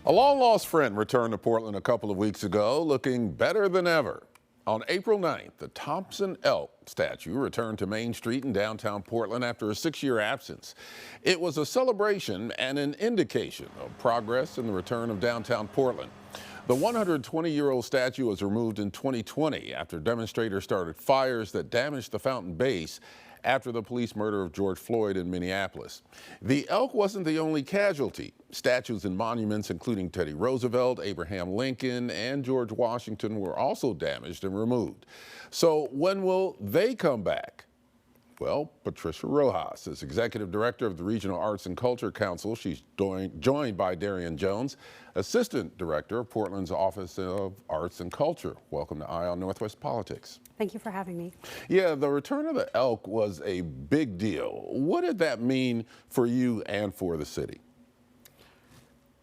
A long-lost friend returned to Portland a couple of weeks ago, looking better than ever. On April 9th, the Thompson Elk statue returned to Main Street in downtown Portland after a 6-year absence. It was a celebration and an indication of progress in the return of downtown Portland. The 120-year-old statue was removed in 2020 after demonstrators started fires that damaged the fountain base after the police murder of George Floyd in Minneapolis. The elk wasn't the only casualty. Statues and monuments, including Teddy Roosevelt, Abraham Lincoln, and George Washington, were also damaged and removed. So when will they come back? Well, Patricia Rojas is executive director of the Regional Arts and Culture Council. She's joined by Darian Jones, assistant director of Portland's Office of Arts and Culture. Welcome to Eye on Northwest Politics. Thank you for having me. Yeah, the return of the elk was a big deal. What did that mean for you and for the city?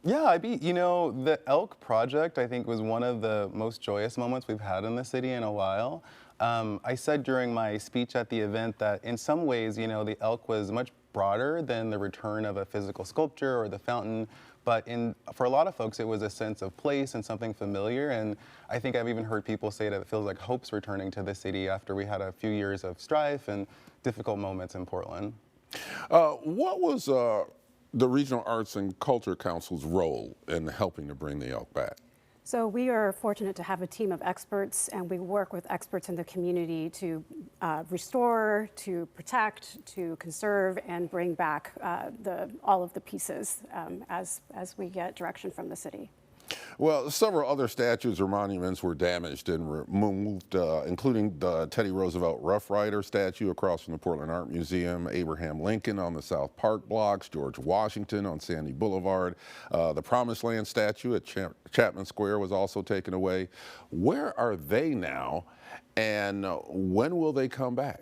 Yeah, the elk project, I think, was one of the most joyous moments we've had in the city in a while. I said during my speech at the event that in some ways, the elk was much broader than the return of a physical sculpture or the fountain. But for a lot of folks, it was a sense of place and something familiar. And I think I've even heard people say that it feels like hope's returning to the city after we had a few years of strife and difficult moments in Portland. What was the Regional Arts and Culture Council's role in helping to bring the elk back? So we are fortunate to have a team of experts, and we work with experts in the community to restore, to protect, to conserve, and bring back all of the pieces as we get direction from the city. Well, several other statues or monuments were damaged and removed, including the Teddy Roosevelt Rough Rider statue across from the Portland Art Museum, Abraham Lincoln on the South Park blocks, George Washington on Sandy Boulevard. The Promised Land statue at Chapman Square was also taken away. Where are they now, and when will they come back?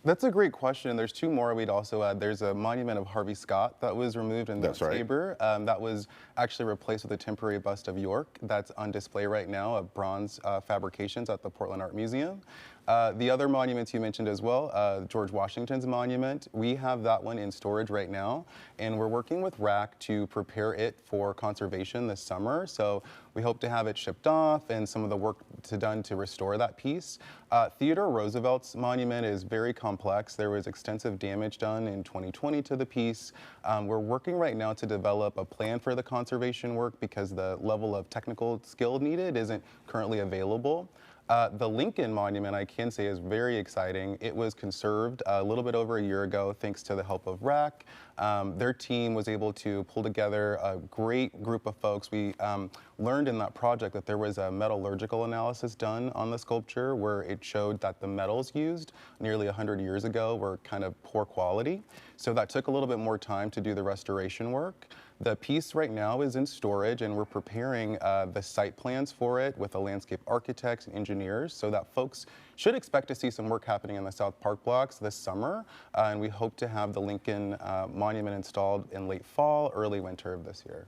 That's a great question. There's two more we'd also add. There's a monument of Harvey Scott that was removed in Mount Tabor. That was actually replaced with a temporary bust of York that's on display right now of bronze fabrications at the Portland Art Museum. The other monuments you mentioned as well, George Washington's monument, we have that one in storage right now, and we're working with RAC to prepare it for conservation this summer. So we hope to have it shipped off and some of the work done to restore that piece. Theodore Roosevelt's monument is very complex. There was extensive damage done in 2020 to the piece. We're working right now to develop a plan for the conservation work because the level of technical skill needed isn't currently available. The Lincoln Monument, I can say, is very exciting. It was conserved a little bit over a year ago thanks to the help of RAC. Their team was able to pull together a great group of folks. We learned in that project that there was a metallurgical analysis done on the sculpture where it showed that the metals used nearly 100 years ago were kind of poor quality. So that took a little bit more time to do the restoration work. The piece right now is in storage, and we're preparing the site plans for it with the landscape architects and engineers so that folks should expect to see some work happening in the South Park blocks this summer. And we hope to have the Lincoln Monument installed in late fall, early winter of this year.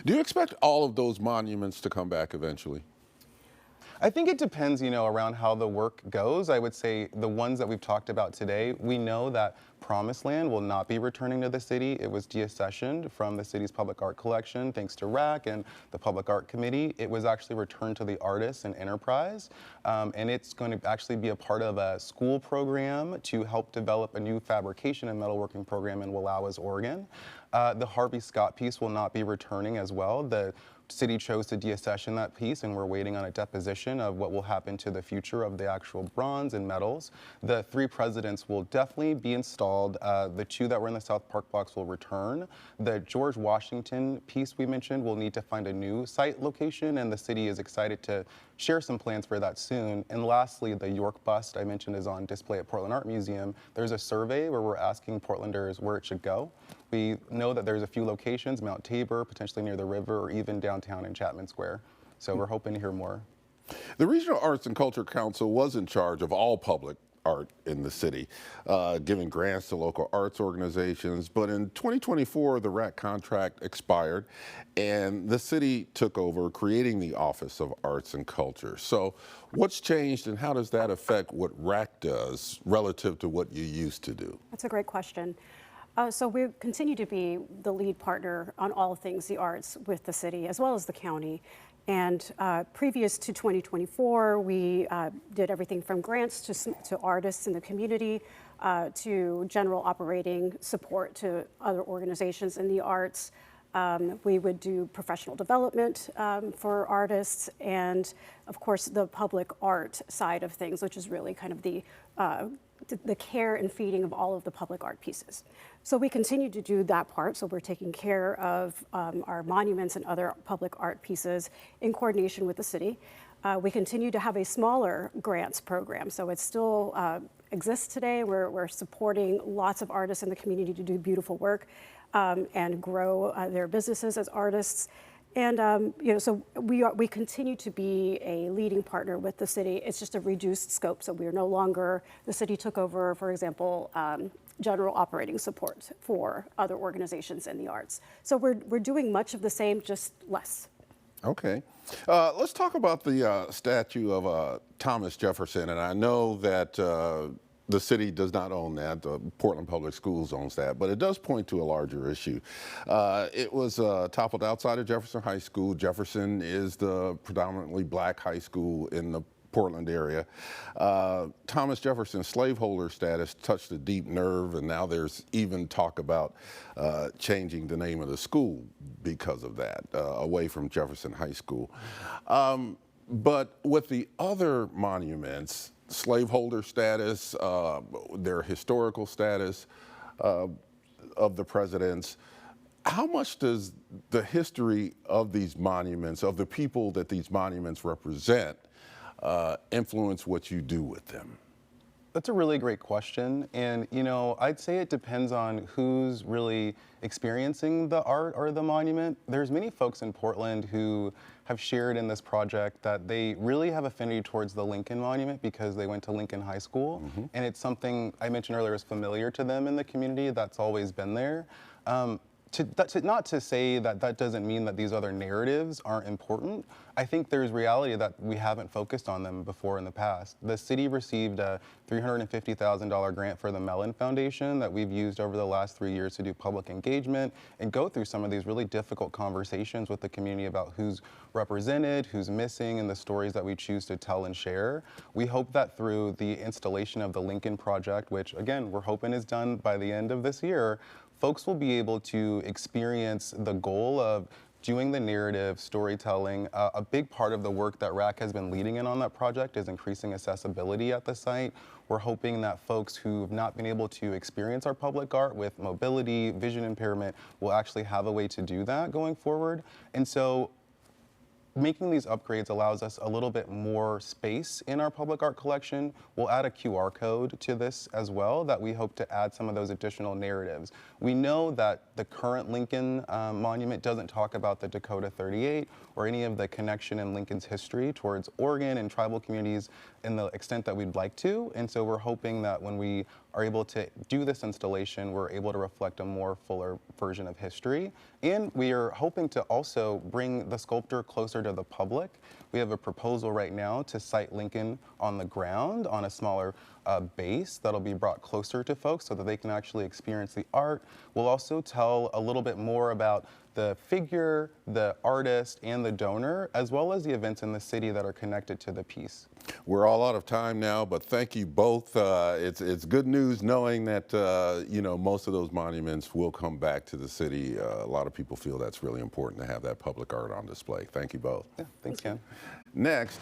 Do you expect all of those monuments to come back eventually? I think it depends, around how the work goes. I would say the ones that we've talked about today, we know that Promised Land will not be returning to the city. It was deaccessioned from the city's public art collection thanks to RAC and the Public Art Committee. It was actually returned to the artists and enterprise, and it's going to actually be a part of a school program to help develop a new fabrication and metalworking program in Wallowas, Oregon. The Harvey Scott piece will not be returning as well. The city chose to deaccession that piece, and we're waiting on a deposition of what will happen to the future of the actual bronze and metals. The three presidents will definitely be installed. The two that were in the South Park blocks will return. The George Washington piece we mentioned will need to find a new site location, and the city is excited to share some plans for that soon. And lastly, the York bust I mentioned is on display at Portland Art Museum. There's a survey where we're asking Portlanders where it should go. We know that there's a few locations, Mount Tabor, potentially near the river, or even downtown in Chapman Square. So we're hoping to hear more. The Regional Arts and Culture Council was in charge of all public art in the city, giving grants to local arts organizations. But in 2024, the RAC contract expired and the city took over, creating the Office of Arts and Culture. So what's changed, and how does that affect what RAC does relative to what you used to do? That's a great question. So we continue to be the lead partner on all things the arts with the city as well as the county. And previous to 2024, we did everything from grants to artists in the community to general operating support to other organizations in the arts. We would do professional development for artists and, of course, the public art side of things, which is really kind of the care and feeding of all of the public art pieces. So we continue to do that part. So we're taking care of our monuments and other public art pieces in coordination with the city. We continue to have a smaller grants program. So it still exists today. We're supporting lots of artists in the community to do beautiful work and grow their businesses as artists. And so we continue to be a leading partner with the city. It's just a reduced scope. So we are no longer, the city took over, for example, general operating support for other organizations in the arts. So we're doing much of the same, just less. Okay. Let's talk about the statue of Thomas Jefferson. And I know that the city does not own that. The Portland Public Schools owns that, but it does point to a larger issue. It was toppled outside of Jefferson High School. Jefferson is the predominantly black high school in the Portland area. Thomas Jefferson's slaveholder status touched a deep nerve, and now there's even talk about changing the name of the school because of that, away from Jefferson High School. But with the other monuments, slaveholder status, their historical status of the presidents, how much does the history of these monuments, of the people that these monuments represent, influence what you do with them? That's a really great question. And, I'd say it depends on who's really experiencing the art or the monument. There's many folks in Portland who have shared in this project that they really have affinity towards the Lincoln Monument because they went to Lincoln High School. Mm-hmm. And it's something I mentioned earlier is familiar to them in the community. That's always been there. Not to say that doesn't mean that these other narratives aren't important. I think there's reality that we haven't focused on them before in the past. The city received a $350,000 grant for the Mellon Foundation that we've used over the last 3 years to do public engagement and go through some of these really difficult conversations with the community about who's represented, who's missing, and the stories that we choose to tell and share. We hope that through the installation of the Lincoln Project, which again, we're hoping is done by the end of this year, folks will be able to experience the goal of doing the narrative, storytelling. A big part of the work that RAC has been leading in on that project is increasing accessibility at the site. We're hoping that folks who have not been able to experience our public art with mobility, vision impairment, will actually have a way to do that going forward. And so making these upgrades allows us a little bit more space in our public art collection. We'll add a QR code to this as well that we hope to add some of those additional narratives. We know that the current Lincoln monument doesn't talk about the Dakota 38 or any of the connection in Lincoln's history towards Oregon and tribal communities in the extent that we'd like to. And so we're hoping that when we are able to do this installation, we're able to reflect a more fuller version of history. And we are hoping to also bring the sculpture closer to the public. We have a proposal right now to site Lincoln on the ground on a smaller base that'll be brought closer to folks so that they can actually experience the art. We'll also tell a little bit more about the figure, the artist, and the donor, as well as the events in the city that are connected to the piece. We're all out of time now, but thank you both. It's good news knowing that most of those monuments will come back to the city. A lot of people feel that's really important to have that public art on display. Thank you both. Yeah, thanks, Ken. Next,